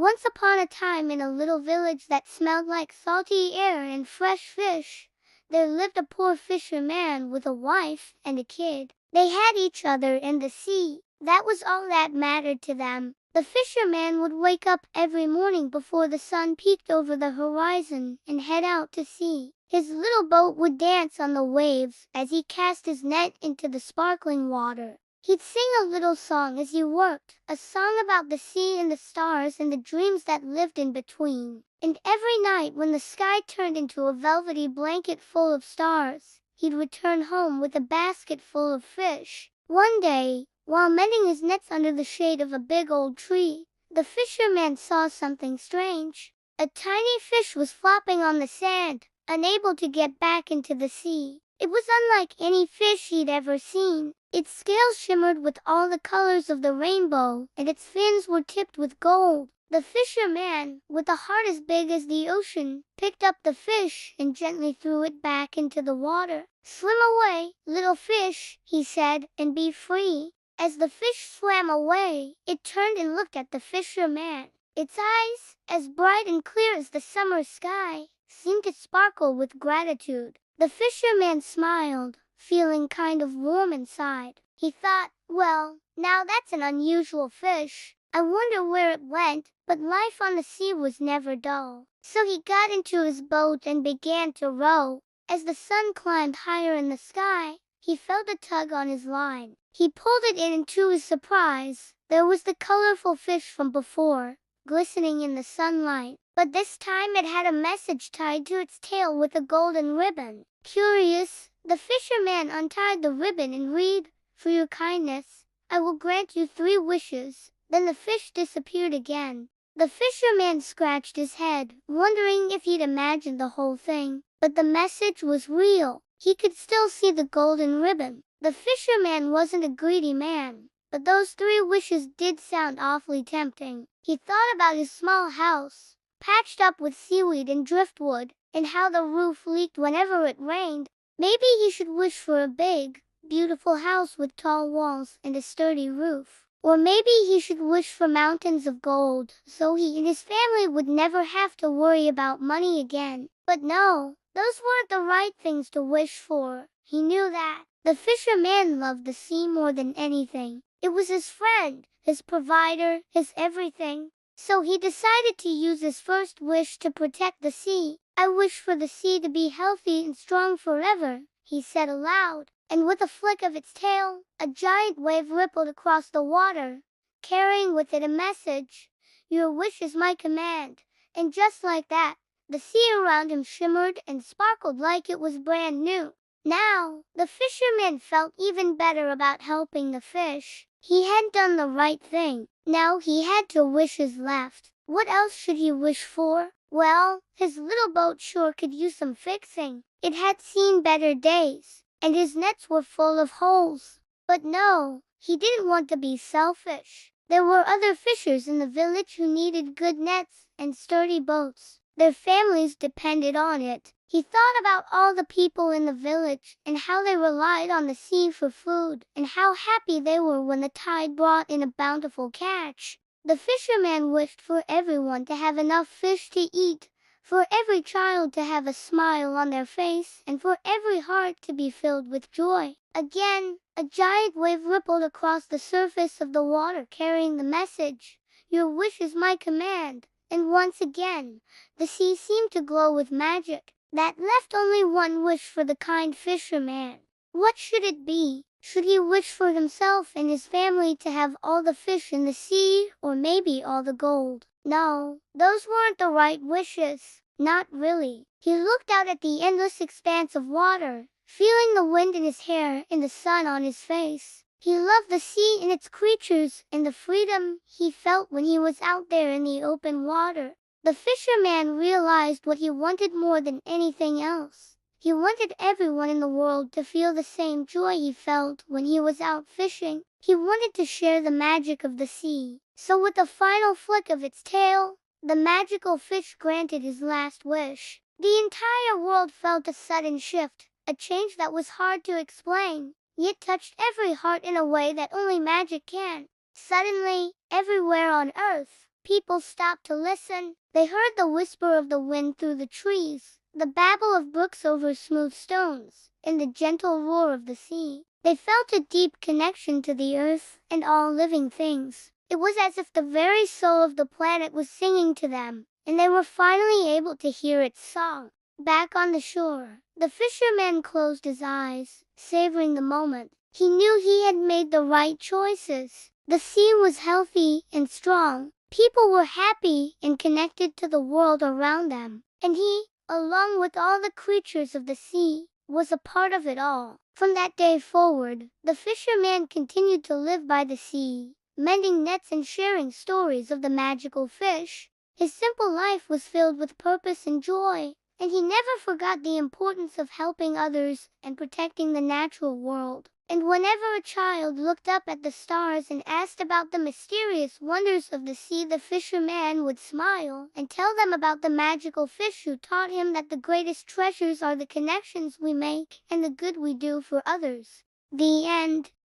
Once upon a time, in a little village that smelled like salty air and fresh fish, there lived a poor fisherman with a wife and a kid. They had each other and the sea. That was all that mattered to them. The fisherman would wake up every morning before the sun peeked over the horizon and head out to sea. His little boat would dance on the waves as he cast his net into the sparkling water. He'd sing a little song as he worked, a song about the sea and the stars and the dreams that lived in between. And every night, when the sky turned into a velvety blanket full of stars, he'd return home with a basket full of fish. One day, while mending his nets under the shade of a big old tree, the fisherman saw something strange. A tiny fish was flopping on the sand, unable to get back into the sea. It was unlike any fish he'd ever seen. Its scales shimmered with all the colors of the rainbow, and its fins were tipped with gold. The fisherman, with a heart as big as the ocean, picked up the fish and gently threw it back into the water. "Swim away, little fish," he said, "and be free." As the fish swam away, it turned and looked at the fisherman. Its eyes, as bright and clear as the summer sky, seemed to sparkle with gratitude. The fisherman smiled, feeling kind of warm inside. He thought, well, now that's an unusual fish. I wonder where it went, but life on the sea was never dull. So he got into his boat and began to row. As the sun climbed higher in the sky, he felt a tug on his line. He pulled it in, and to his surprise, there was the colorful fish from before, glistening in the sunlight. But this time it had a message tied to its tail with a golden ribbon. Curious, the fisherman untied the ribbon and read, "For your kindness, I will grant you 3 wishes." Then the fish disappeared again. The fisherman scratched his head, wondering if he'd imagined the whole thing. But the message was real. He could still see the golden ribbon. The fisherman wasn't a greedy man, but those 3 wishes did sound awfully tempting. He thought about his small house, patched up with seaweed and driftwood, and how the roof leaked whenever it rained. Maybe he should wish for a big, beautiful house with tall walls and a sturdy roof. Or maybe he should wish for mountains of gold, so he and his family would never have to worry about money again. But no, those weren't the right things to wish for. He knew that. The fisherman loved the sea more than anything. It was his friend, his provider, his everything. So he decided to use his first wish to protect the sea. "I wish for the sea to be healthy and strong forever," he said aloud. And with a flick of its tail, a giant wave rippled across the water, carrying with it a message. "Your wish is my command." And just like that, the sea around him shimmered and sparkled like it was brand new. Now, the fisherman felt even better about helping the fish. He had done the right thing. Now he had 2 wishes left. What else should he wish for? Well, his little boat sure could use some fixing. It had seen better days, and his nets were full of holes. But no, he didn't want to be selfish. There were other fishers in the village who needed good nets and sturdy boats. Their families depended on it. He thought about all the people in the village and how they relied on the sea for food, and how happy they were when the tide brought in a bountiful catch. The fisherman wished for everyone to have enough fish to eat, for every child to have a smile on their face, and for every heart to be filled with joy. Again, a giant wave rippled across the surface of the water carrying the message, "Your wish is my command." And once again, the sea seemed to glow with magic. That left only one wish for the kind fisherman. What should it be? Should he wish for himself and his family to have all the fish in the sea, or maybe all the gold? No, those weren't the right wishes. Not really. He looked out at the endless expanse of water, feeling the wind in his hair and the sun on his face. He loved the sea and its creatures, and the freedom he felt when he was out there in the open water. The fisherman realized what he wanted more than anything else. He wanted everyone in the world to feel the same joy he felt when he was out fishing. He wanted to share the magic of the sea. So with a final flick of its tail, the magical fish granted his last wish. The entire world felt a sudden shift, a change that was hard to explain, yet touched every heart in a way that only magic can. Suddenly, everywhere on Earth, People stopped to listen. They heard the whisper of the wind through the trees, the babble of brooks over smooth stones, and the gentle roar of the sea. They felt a deep connection to the earth and all living things. It was as if the very soul of the planet was singing to them, and they were finally able to hear its song. Back on the shore, the fisherman closed his eyes, savoring the moment. He knew he had made the right choices. The sea was healthy and strong. People were happy and connected to the world around them. And he, along with all the creatures of the sea, was a part of it all. From that day forward, the fisherman continued to live by the sea, mending nets and sharing stories of the magical fish. His simple life was filled with purpose and joy, and he never forgot the importance of helping others and protecting the natural world. And whenever a child looked up at the stars and asked about the mysterious wonders of the sea, the fisherman would smile and tell them about the magical fish who taught him that the greatest treasures are the connections we make and the good we do for others. The end.